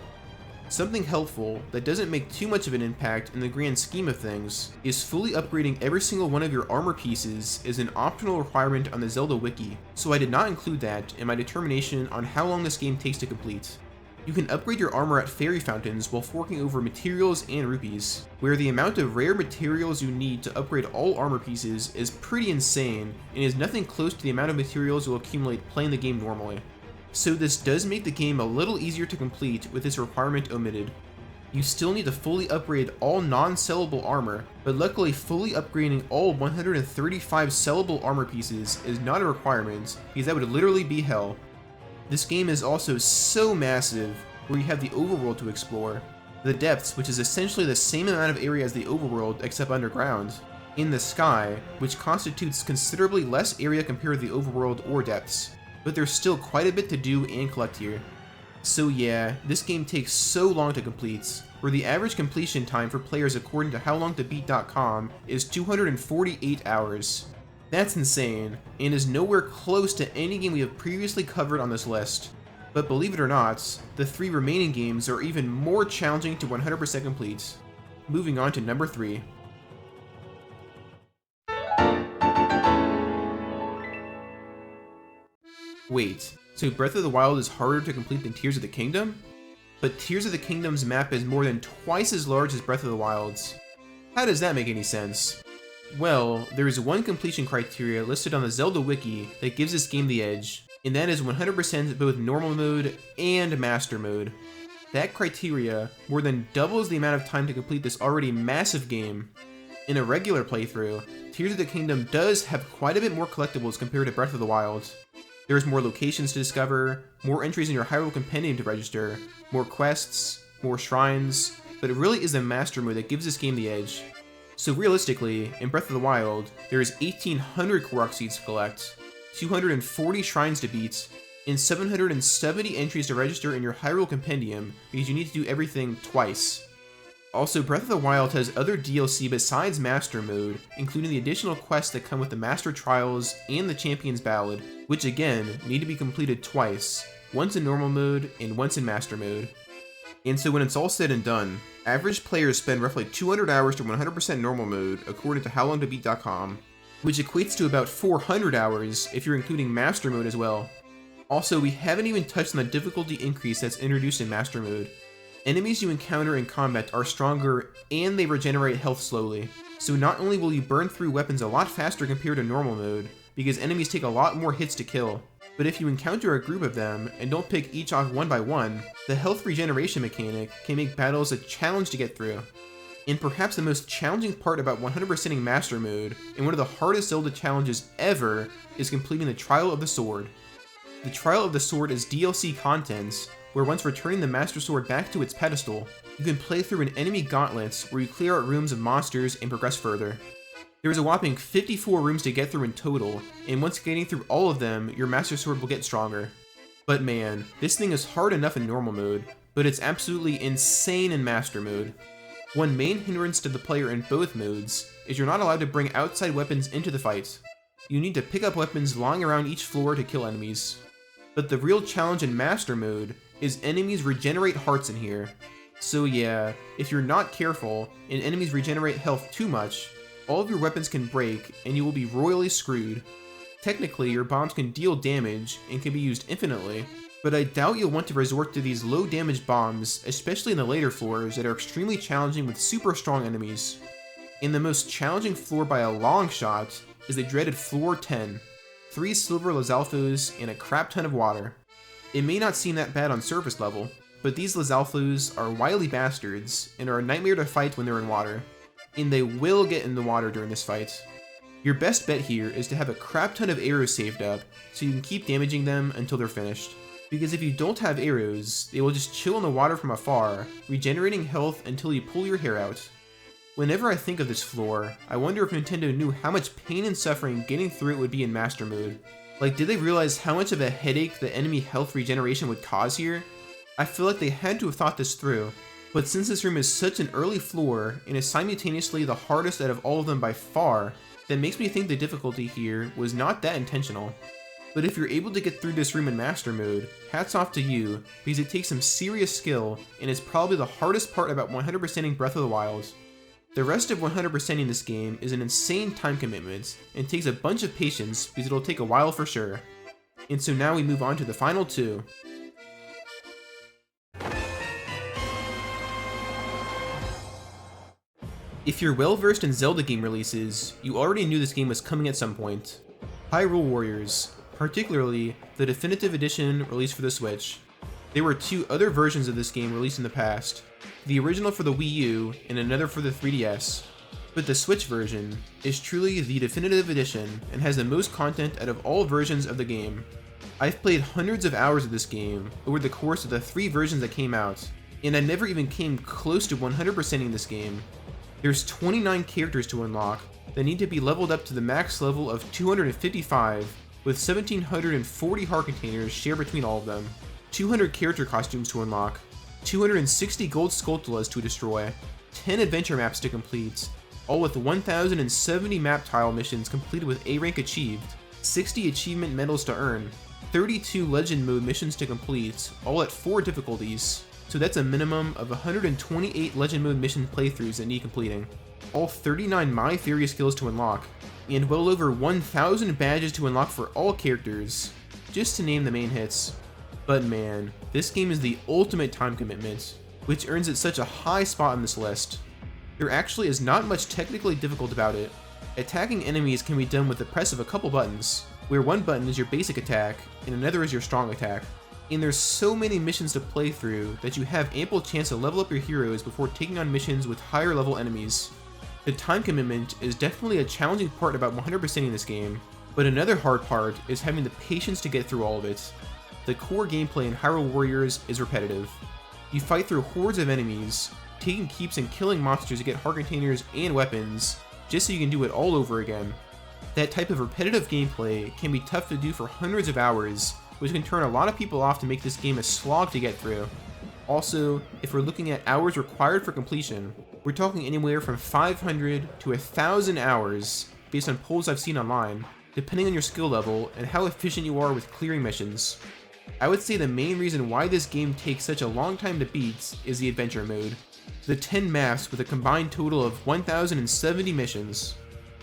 Something helpful that doesn't make too much of an impact in the grand scheme of things is fully upgrading every single one of your armor pieces is an optional requirement on the Zelda wiki, so I did not include that in my determination on how long this game takes to complete. You can upgrade your armor at fairy fountains while forking over materials and rupees, where the amount of rare materials you need to upgrade all armor pieces is pretty insane and is nothing close to the amount of materials you'll accumulate playing the game normally. So this does make the game a little easier to complete with this requirement omitted. You still need to fully upgrade all non-sellable armor, but luckily fully upgrading all 135 sellable armor pieces is not a requirement, because that would literally be hell. This game is also so massive, where you have the overworld to explore, the depths, which is essentially the same amount of area as the overworld except underground, in the sky, which constitutes considerably less area compared to the overworld or depths, but there's still quite a bit to do and collect here. So yeah, this game takes so long to complete, where the average completion time for players according to howlongtobeat.com is 248 hours. That's insane, and is nowhere close to any game we have previously covered on this list. But believe it or not, the 3 remaining games are even more challenging to 100% complete. Moving on to number 3. Wait, so Breath of the Wild is harder to complete than Tears of the Kingdom? But Tears of the Kingdom's map is more than twice as large as Breath of the Wild's. How does that make any sense? Well, there is one completion criteria listed on the Zelda wiki that gives this game the edge, and that is 100% both normal mode and master mode. That criteria more than doubles the amount of time to complete this already massive game. In a regular playthrough, Tears of the Kingdom does have quite a bit more collectibles compared to Breath of the Wild. There's more locations to discover, more entries in your Hyrule Compendium to register, more quests, more shrines, but it really is the master mode that gives this game the edge. So realistically, in Breath of the Wild, there is 1800 Korok seeds to collect, 240 shrines to beat, and 770 entries to register in your Hyrule Compendium because you need to do everything twice. Also, Breath of the Wild has other DLC besides Master Mode, including the additional quests that come with the Master Trials and the Champion's Ballad, which again, need to be completed twice, once in Normal Mode and once in Master Mode. And so when it's all said and done, average players spend roughly 200 hours to 100% normal mode according to howlongtobeat.com, which equates to about 400 hours if you're including master mode as well. Also, we haven't even touched on the difficulty increase that's introduced in master mode. Enemies you encounter in combat are stronger and they regenerate health slowly, so not only will you burn through weapons a lot faster compared to normal mode, because enemies take a lot more hits to kill, but if you encounter a group of them and don't pick each off one by one, the health regeneration mechanic can make battles a challenge to get through. And perhaps the most challenging part about 100%ing Master Mode, and one of the hardest Zelda challenges ever, is completing the Trial of the Sword. The Trial of the Sword is DLC content, where once returning the Master Sword back to its pedestal, you can play through an enemy gauntlet where you clear out rooms of monsters and progress further. There is a whopping 54 rooms to get through in total, and once getting through all of them, your Master Sword will get stronger. But man, this thing is hard enough in normal mode, but it's absolutely insane in Master Mode. One main hindrance to the player in both modes is you're not allowed to bring outside weapons into the fight. You need to pick up weapons lying around each floor to kill enemies. But the real challenge in Master Mode is enemies regenerate hearts in here. So yeah, if you're not careful and enemies regenerate health too much, all of your weapons can break and you will be royally screwed. Technically, your bombs can deal damage and can be used infinitely, but I doubt you'll want to resort to these low damage bombs, especially in the later floors that are extremely challenging with super strong enemies. And the most challenging floor by a long shot is the dreaded Floor 10. 3 silver Lizalfos and a crap ton of water. It may not seem that bad on surface level, but these Lizalfos are wily bastards and are a nightmare to fight when they're in water. and they will get in the water during this fight. Your best bet here is to have a crap ton of arrows saved up, so you can keep damaging them until they're finished. Because if you don't have arrows, they will just chill in the water from afar, regenerating health until you pull your hair out. Whenever I think of this floor, I wonder if Nintendo knew how much pain and suffering getting through it would be in Master Mode. Like, did they realize how much of a headache the enemy health regeneration would cause here? I feel like they had to have thought this through, but since this room is such an early floor, and is simultaneously the hardest out of all of them by far, that makes me think the difficulty here was not that intentional. But if you're able to get through this room in Master Mode, hats off to you, because it takes some serious skill, and is probably the hardest part about 100%ing Breath of the Wild. The rest of 100%ing this game is an insane time commitment, and takes a bunch of patience because it'll take a while for sure. And so now we move on to the final two. If you're well versed in Zelda game releases, you already knew this game was coming at some point. Hyrule Warriors, particularly the definitive edition released for the Switch. There were two other versions of this game released in the past, the original for the Wii U and another for the 3DS, but the Switch version is truly the definitive edition and has the most content out of all versions of the game. I've played hundreds of hours of this game over the course of the 3 versions that came out, and I never even came close to 100%ing this game. There's 29 characters to unlock that need to be leveled up to the max level of 255, with 1,740 heart containers shared between all of them, 200 character costumes to unlock, 260 gold Skulltulas to destroy, 10 adventure maps to complete, all with 1,070 map tile missions completed with A rank achieved, 60 achievement medals to earn, 32 legend mode missions to complete, all at 4 difficulties, so that's a minimum of 128 legend mode mission playthroughs that need completing, all 39 My Fairy skills to unlock, and well over 1,000 badges to unlock for all characters, just to name the main hits. But man, this game is the ultimate time commitment, which earns it such a high spot on this list. There actually is not much technically difficult about it. Attacking enemies can be done with the press of a couple buttons, where one button is your basic attack, and another is your strong attack. And there's so many missions to play through that you have ample chance to level up your heroes before taking on missions with higher level enemies. The time commitment is definitely a challenging part about 100%ing this game, but another hard part is having the patience to get through all of it. The core gameplay in Hyrule Warriors is repetitive. You fight through hordes of enemies, taking keeps and killing monsters to get heart containers and weapons, just so you can do it all over again. That type of repetitive gameplay can be tough to do for hundreds of hours, which can turn a lot of people off to make this game a slog to get through. Also, if we're looking at hours required for completion, we're talking anywhere from 500 to 1,000 hours based on polls I've seen online, depending on your skill level and how efficient you are with clearing missions. I would say the main reason why this game takes such a long time to beat is the adventure mode. The 10 maps with a combined total of 1,070 missions.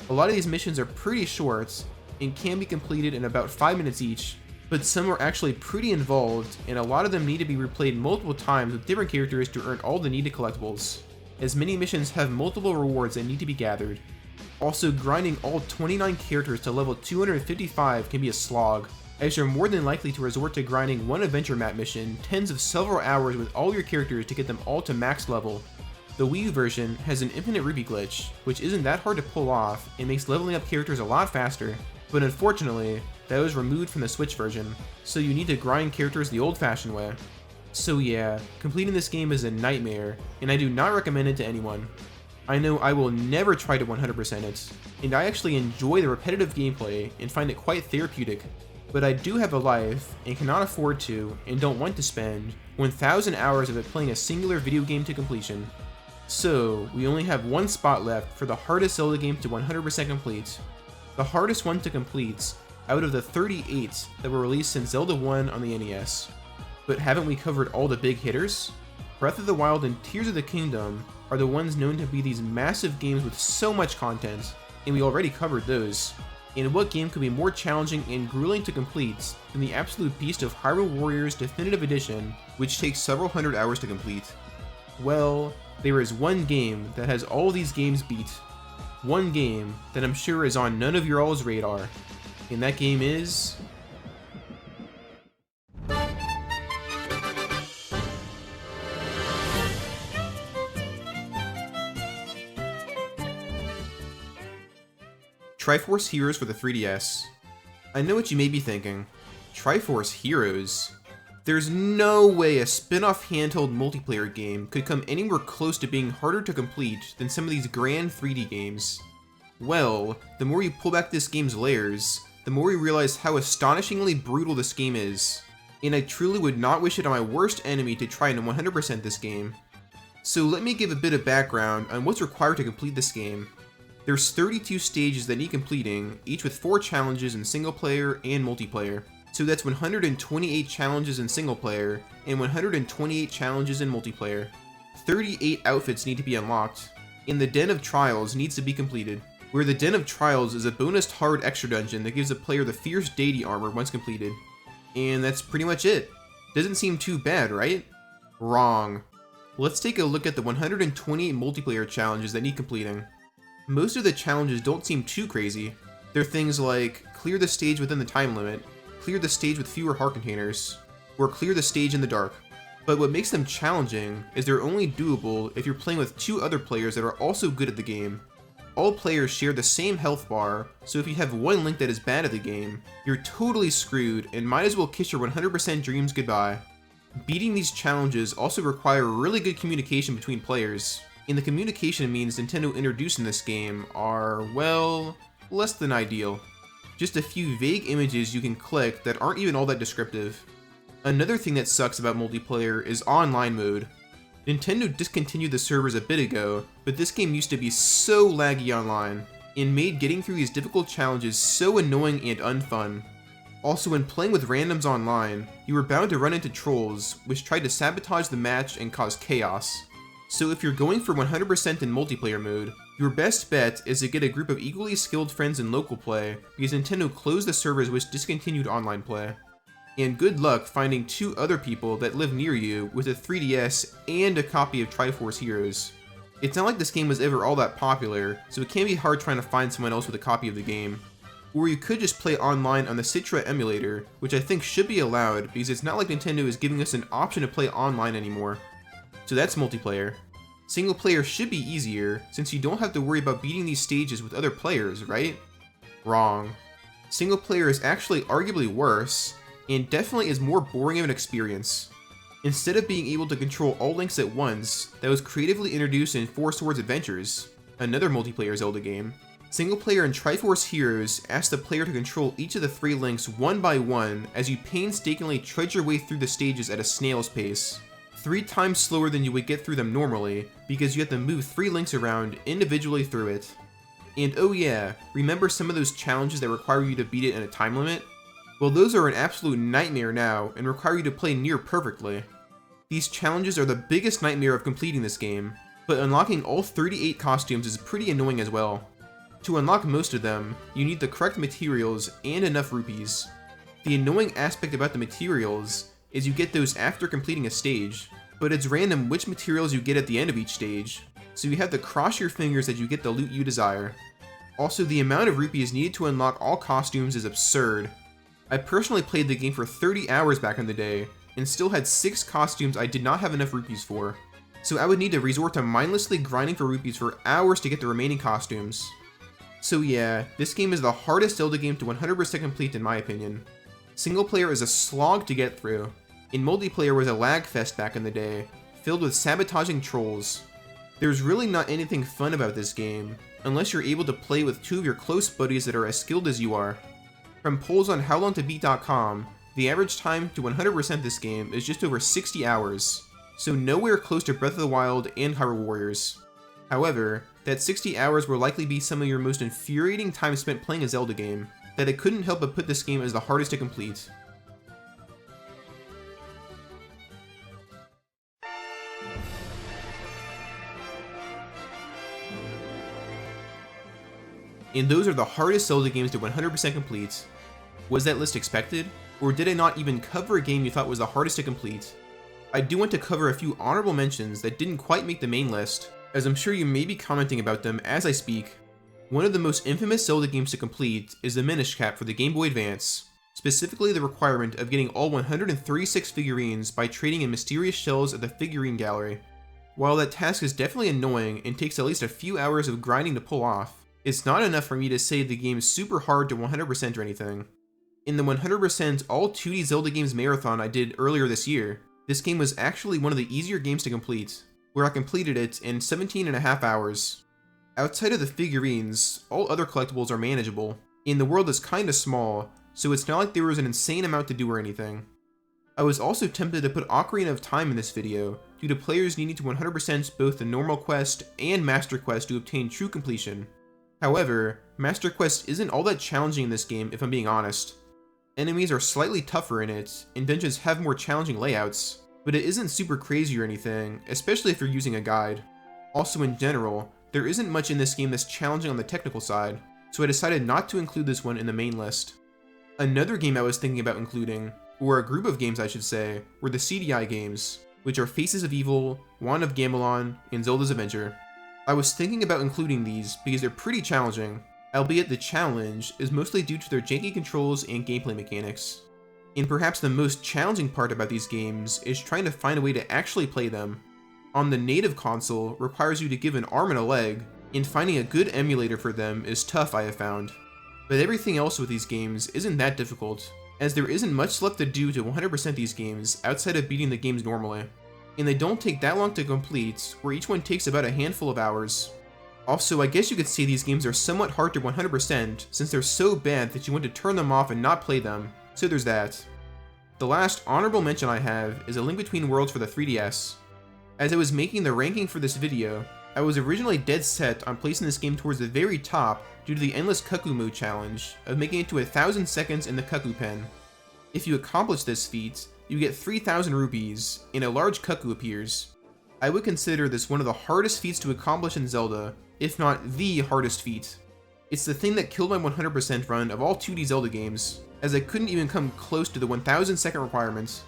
A lot of these missions are pretty short and can be completed in about 5 minutes each, but some are actually pretty involved, and a lot of them need to be replayed multiple times with different characters to earn all the needed collectibles, as many missions have multiple rewards that need to be gathered. Also, grinding all 29 characters to level 255 can be a slog, as you're more than likely to resort to grinding one adventure map mission tens of several hours with all your characters to get them all to max level. The Wii U version has an infinite rupee glitch, which isn't that hard to pull off and makes leveling up characters a lot faster, but unfortunately, that was removed from the Switch version, so you need to grind characters the old-fashioned way. So yeah, completing this game is a nightmare, and I do not recommend it to anyone. I know I will never try to 100% it, and I actually enjoy the repetitive gameplay and find it quite therapeutic, but I do have a life and cannot afford to and don't want to spend 1,000 hours of it playing a singular video game to completion. So, we only have one spot left for the hardest Zelda game to 100% complete. The hardest one to complete out of the 38 that were released since Zelda 1 on the NES. But haven't we covered all the big hitters? Breath of the Wild and Tears of the Kingdom are the ones known to be these massive games with so much content, and we already covered those. And what game could be more challenging and grueling to complete than the absolute beast of Hyrule Warriors Definitive Edition, which takes several hundred hours to complete? Well, there is one game that has all these games beat. One game that I'm sure is on none of your all's radar. And that game is... Triforce Heroes for the 3DS. I know what you may be thinking. Triforce Heroes? There's no way a spin-off handheld multiplayer game could come anywhere close to being harder to complete than some of these grand 3D games. Well, the more you pull back this game's layers, the more you realize how astonishingly brutal this game is. And I truly would not wish it on my worst enemy to try and 100% this game. So let me give a bit of background on what's required to complete this game. There's 32 stages that need completing, each with 4 challenges in single player and multiplayer. So that's 128 challenges in single player, and 128 challenges in multiplayer. 38 outfits need to be unlocked, and the Den of Trials needs to be completed, where the Den of Trials is a bonus hard extra dungeon that gives the player the Fierce Deity armor once completed. And that's pretty much it. Doesn't seem too bad, right? Wrong. Let's take a look at the 128 multiplayer challenges that need completing. Most of the challenges don't seem too crazy. They're things like, clear the stage within the time limit, clear the stage with fewer heart containers, or clear the stage in the dark. But what makes them challenging is they're only doable if you're playing with 2 other players that are also good at the game. All players share the same health bar, so if you have one link that is bad at the game, you're totally screwed and might as well kiss your 100% dreams goodbye. Beating these challenges also require really good communication between players, and the communication means Nintendo introduced in this game are, well, less than ideal. Just a few vague images you can click that aren't even all that descriptive. Another thing that sucks about multiplayer is online mode. Nintendo discontinued the servers a bit ago, but this game used to be so laggy online, and made getting through these difficult challenges so annoying and unfun. Also, when playing with randoms online, you were bound to run into trolls, which tried to sabotage the match and cause chaos. So if you're going for 100% in multiplayer mode, your best bet is to get a group of equally skilled friends in local play, because Nintendo closed the servers which discontinued online play. And good luck finding 2 other people that live near you with a 3DS and a copy of Triforce Heroes. It's not like this game was ever all that popular, so it can be hard trying to find someone else with a copy of the game. Or you could just play online on the Citra emulator, which I think should be allowed because it's not like Nintendo is giving us an option to play online anymore. So that's multiplayer. Single player should be easier, since you don't have to worry about beating these stages with other players, right? Wrong. Single player is actually arguably worse, and definitely is more boring of an experience. Instead of being able to control all links at once, that was creatively introduced in Four Swords Adventures, another multiplayer Zelda game, single player in Triforce Heroes asks the player to control each of the 3 links one by one as you painstakingly trudge your way through the stages at a snail's pace. 3 times slower than you would get through them normally, because you have to move 3 links around individually through it. And oh yeah, remember some of those challenges that require you to beat it in a time limit? Well, those are an absolute nightmare now, and require you to play near perfectly. These challenges are the biggest nightmare of completing this game, but unlocking all 38 costumes is pretty annoying as well. To unlock most of them, you need the correct materials and enough rupees. The annoying aspect about the materials is you get those after completing a stage, but it's random which materials you get at the end of each stage, so you have to cross your fingers that you get the loot you desire. Also, the amount of rupees needed to unlock all costumes is absurd. I personally played the game for 30 hours back in the day, and still had 6 costumes I did not have enough rupees for, so I would need to resort to mindlessly grinding for rupees for hours to get the remaining costumes. So yeah, this game is the hardest Zelda game to 100% complete in my opinion. Single player is a slog to get through, and multiplayer was a lag fest back in the day, filled with sabotaging trolls. There's really not anything fun about this game, unless you're able to play with 2 of your close buddies that are as skilled as you are. From polls on howlongtobeat.com, the average time to 100% this game is just over 60 hours, so nowhere close to Breath of the Wild and Hyrule Warriors. However, that 60 hours will likely be some of your most infuriating time spent playing a Zelda game, that I couldn't help but put this game as the hardest to complete. And those are the hardest Zelda games to 100% complete. Was that list expected? Or did I not even cover a game you thought was the hardest to complete? I do want to cover a few honorable mentions that didn't quite make the main list, as I'm sure you may be commenting about them as I speak. One of the most infamous Zelda games to complete is the Minish Cap for the Game Boy Advance, specifically the requirement of getting all 136 figurines by trading in mysterious shells at the figurine gallery. While that task is definitely annoying and takes at least a few hours of grinding to pull off, It's not enough for me to say the game's super hard to 100% or anything. In the 100% all 2D Zelda games marathon I did earlier this year, this game was actually one of the easier games to complete, where I completed it in 17.5 hours. Outside of the figurines, all other collectibles are manageable, and the world is kinda small, so it's not like there was an insane amount to do or anything. I was also tempted to put Ocarina of Time in this video, due to players needing to 100% both the normal quest and Master Quest to obtain true completion. However, Master Quest isn't all that challenging in this game if I'm being honest. Enemies are slightly tougher in it, and dungeons have more challenging layouts, but it isn't super crazy or anything, especially if you're using a guide. Also in general, there isn't much in this game that's challenging on the technical side, so I decided not to include this one in the main list. Another game I was thinking about including, or a group of games I should say, were the CDI games, which are Faces of Evil, Wand of Gamelon, and Zelda's Adventure. I was thinking about including these because they're pretty challenging, albeit the challenge is mostly due to their janky controls and gameplay mechanics. And perhaps the most challenging part about these games is trying to find a way to actually play them. On the native console requires you to give an arm and a leg, and finding a good emulator for them is tough, I have found. But everything else with these games isn't that difficult, as there isn't much left to do to 100% these games outside of beating the games normally. And they don't take that long to complete, where each one takes about a handful of hours. Also, I guess you could say these games are somewhat hard to 100% since they're so bad that you want to turn them off and not play them, so there's that. The last honorable mention I have is A Link Between Worlds for the 3DS. As I was making the ranking for this video, I was originally dead set on placing this game towards the very top due to the endless Cuckoo mode challenge of making it to 1,000 seconds in the Cuckoo pen. If you accomplish this feat, you get 3,000 rupees, and a large Cuckoo appears. I would consider this one of the hardest feats to accomplish in Zelda, if not the hardest feat. It's the thing that killed my 100% run of all 2D Zelda games, as I couldn't even come close to the 1,000 second requirement.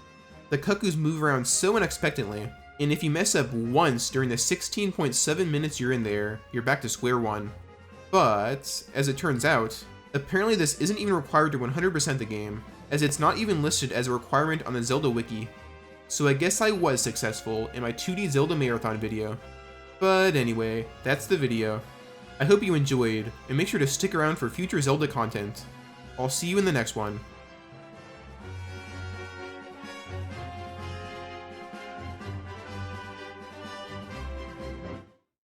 The Cuckoos move around so unexpectedly, and if you mess up once during the 16.7 minutes you're in there, you're back to square one. But, as it turns out, apparently this isn't even required to 100% the game, as it's not even listed as a requirement on the Zelda wiki. So I guess I was successful in my 2D Zelda marathon video. But anyway, that's the video. I hope you enjoyed, and make sure to stick around for future Zelda content. I'll see you in the next one.